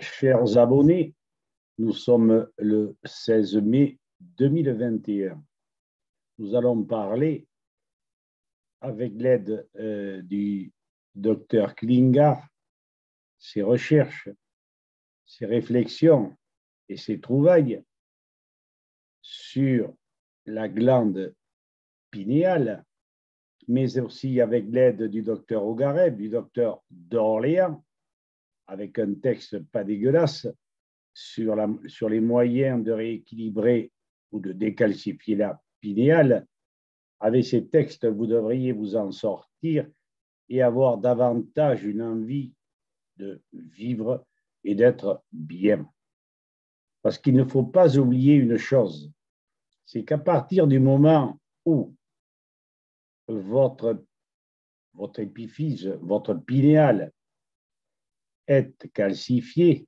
Chers abonnés, nous sommes le 16 mai 2021. Nous allons parler, avec l'aide du docteur Klinghardt, ses recherches, ses réflexions et ses trouvailles sur la glande pinéale, mais aussi avec l'aide du docteur Ogarev, du docteur d'Orléans, avec un texte pas dégueulasse sur les moyens de rééquilibrer ou de décalcifier la pinéale. Avec ces textes, vous devriez vous en sortir et avoir davantage une envie de vivre et d'être bien. Parce qu'il ne faut pas oublier une chose, c'est qu'à partir du moment où votre épiphyse, votre pinéale est calcifiée,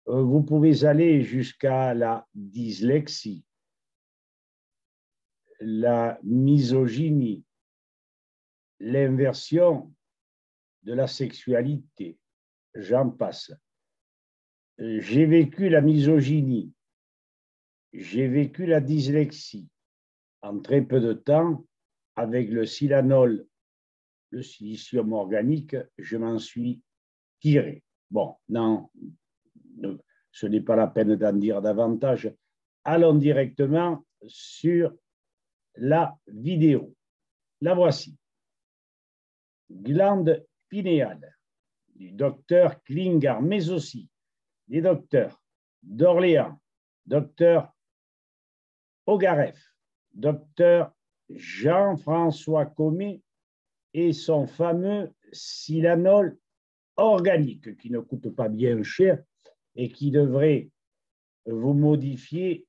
vous pouvez aller jusqu'à la dyslexie, la misogynie, l'inversion de la sexualité, j'en passe. J'ai vécu la misogynie, j'ai vécu la dyslexie en très peu de temps. Avec le Silanol, le silicium organique, je m'en suis tiré. Bon, non, ce n'est pas la peine d'en dire davantage. Allons directement sur la vidéo. La voici. Glande pinéale du docteur Klinghardt, mais aussi des docteurs d'Orléans, docteur Ogarev, docteur Jean-François Comet et son fameux Silanol organique qui ne coûte pas bien cher et qui devrait vous modifier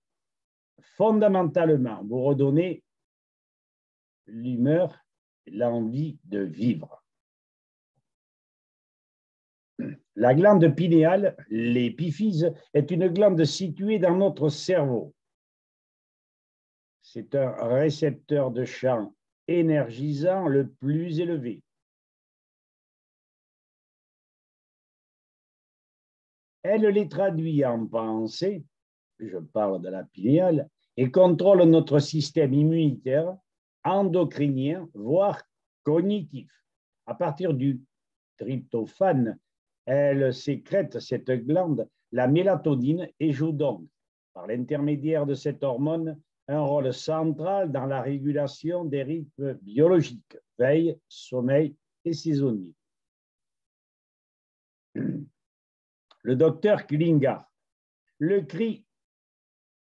fondamentalement, vous redonner l'humeur, l'envie de vivre. La glande pinéale, l'épiphyse, est une glande située dans notre cerveau. C'est un récepteur de champ énergisant le plus élevé. Elle les traduit en pensée, je parle de la pinéale, et contrôle notre système immunitaire, endocrinien, voire cognitif. À partir du tryptophane, elle sécrète, cette glande, la mélatonine et joue donc, par l'intermédiaire de cette hormone, un rôle central dans la régulation des rythmes biologiques, veille, sommeil et saisonnier. Le docteur Klinghardt le crie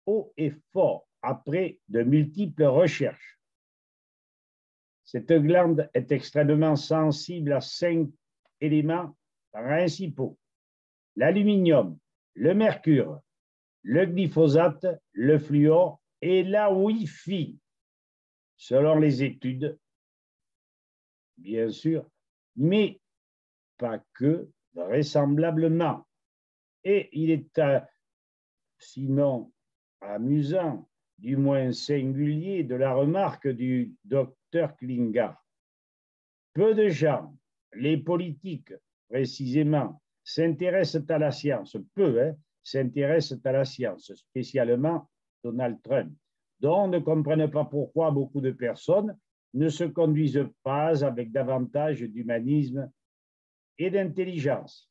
haut et fort après de multiples recherches. Cette glande est extrêmement sensible à 5 éléments principaux: l'aluminium, le mercure, le glyphosate, le fluor et la Wi-Fi. Selon les études, bien sûr, mais pas que, vraisemblablement. Et il est sinon amusant, du moins singulier, de la remarque du docteur Klinghardt. Peu de gens, les politiques précisément, s'intéressent à la science, s'intéressent à la science, spécialement Donald Trump, dont on ne comprenne pas pourquoi beaucoup de personnes ne se conduisent pas avec davantage d'humanisme et d'intelligence.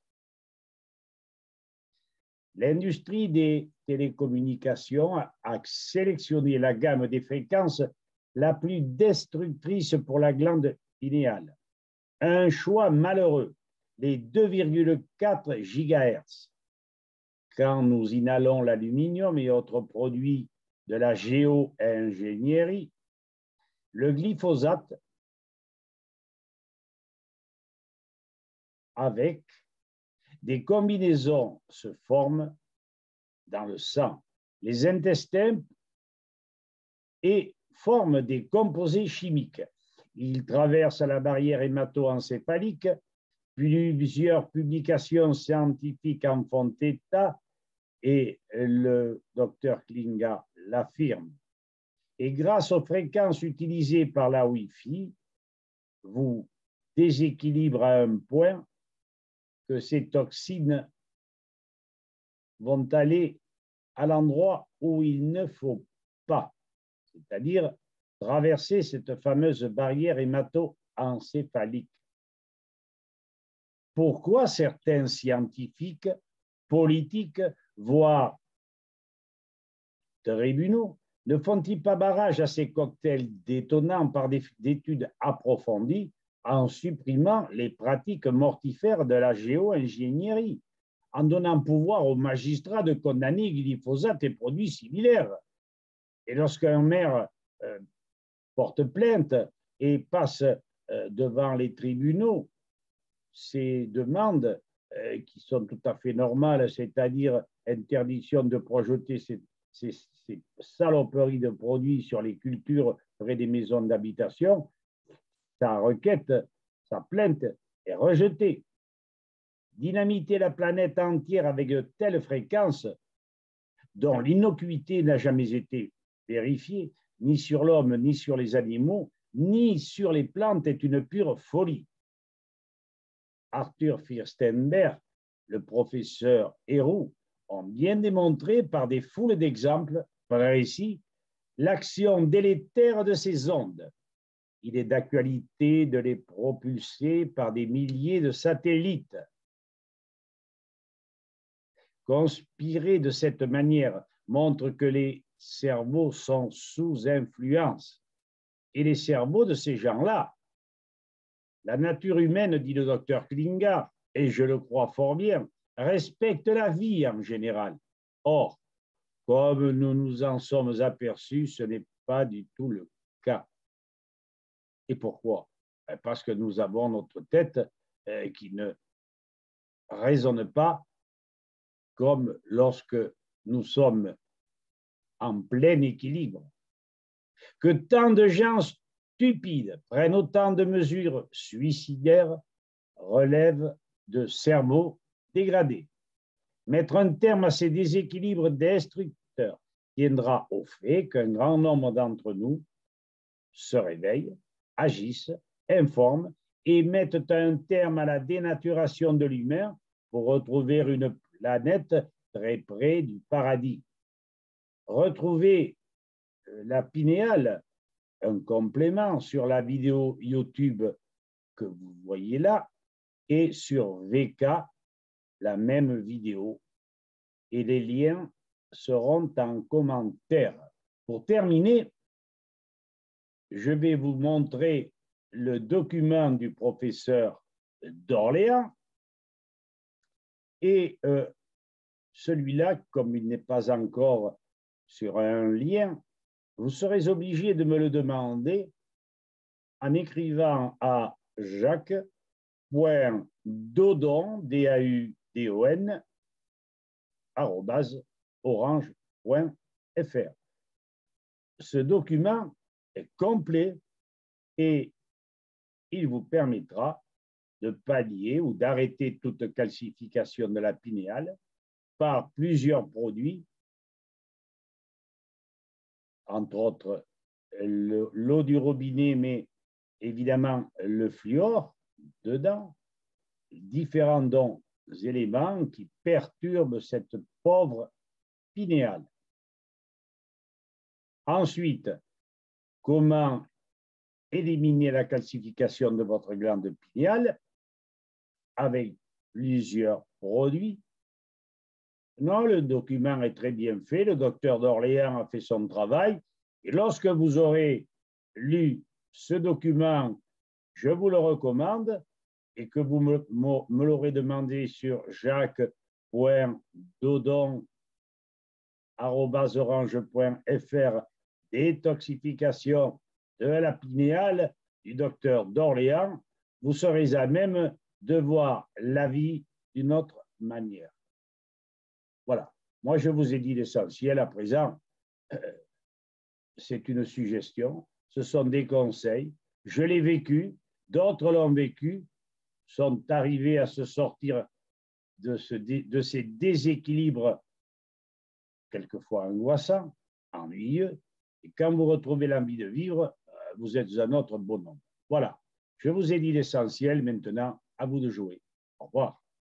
L'industrie des télécommunications a sélectionné la gamme des fréquences la plus destructrice pour la glande pinéale. Un choix malheureux, les 2,4 GHz. Quand nous inhalons l'aluminium et autres produits de la géo-ingénierie, le glyphosate avec des combinaisons se forment dans le sang, les intestins et forment des composés chimiques. Ils traversent la barrière hémato-encéphalique. Plusieurs publications scientifiques en font état et le docteur Klinghardt l'affirme. Et grâce aux fréquences utilisées par la Wi-Fi, vous déséquilibre à un point que ces toxines vont aller à l'endroit où il ne faut pas, c'est-à-dire traverser cette fameuse barrière hémato-encéphalique. Pourquoi certains scientifiques, politiques, voire tribunaux, ne font-ils pas barrage à ces cocktails détonnants par des études approfondies en supprimant les pratiques mortifères de la géo-ingénierie, en donnant pouvoir aux magistrats de condamner glyphosate et produits similaires? Et lorsqu'un maire porte plainte et passe devant les tribunaux, ces demandes qui sont tout à fait normales, c'est-à-dire interdiction de projeter ces saloperies de produits sur les cultures près des maisons d'habitation, sa requête, sa plainte est rejetée. Dynamiter la planète entière avec de telles fréquences dont l'innocuité n'a jamais été vérifiée, ni sur l'homme, ni sur les animaux, ni sur les plantes, est une pure folie. Arthur Firstenberg, le professeur Héroux, ont bien démontré par des foules d'exemples précis l'action délétère de ces ondes. Il est d'actualité de les propulser par des milliers de satellites. Conspirer de cette manière montre que les cerveaux sont sous influence. Et les cerveaux de ces gens-là, la nature humaine, dit le docteur Klinga, et je le crois fort bien, respecte la vie en général. Or, comme nous nous en sommes aperçus, ce n'est pas du tout le cas. Et pourquoi? Parce que nous avons notre tête qui ne raisonne pas comme lorsque nous sommes en plein équilibre. Que tant de gens stupides prennent autant de mesures suicidaires relève de cerveaux dégradés. Mettre un terme à ces déséquilibres destructeurs tiendra au fait qu'un grand nombre d'entre nous se réveillent, agissent, informent et mettent un terme à la dénaturation de l'humain pour retrouver une planète très près du paradis. Retrouvez la pinéale, un complément sur la vidéo YouTube que vous voyez là, et sur VK, la même vidéo, et les liens seront en commentaire. Pour terminer, je vais vous montrer le document du professeur d'Orléans, et celui-là, comme il n'est pas encore sur un lien, vous serez obligé de me le demander en écrivant à jacques.dodon, DAUDON, @orange.fr. Ce document est complet et il vous permettra de pallier ou d'arrêter toute calcification de la pinéale par plusieurs produits, entre autres l'eau du robinet, mais évidemment le fluor dedans, différents donc éléments qui perturbent cette pauvre pinéale. Ensuite, comment éliminer la calcification de votre glande pinéale avec plusieurs produits. Non, le document est très bien fait, le docteur d'Orléans a fait son travail, et lorsque vous aurez lu ce document, je vous le recommande, et que vous me l'aurez demandé sur jacques.dodon@orange.fr, détoxification de la pinéale du docteur d'Orléans, vous serez à même de voir la vie d'une autre manière. Voilà, moi je vous ai dit l'essentiel. À présent, c'est une suggestion, ce sont des conseils, je l'ai vécu, d'autres l'ont vécu, sont arrivés à se sortir de ces déséquilibres quelquefois angoissants, ennuyeux, et quand vous retrouvez l'envie de vivre, vous êtes un autre bonhomme. Voilà, je vous ai dit l'essentiel, maintenant à vous de jouer. Au revoir.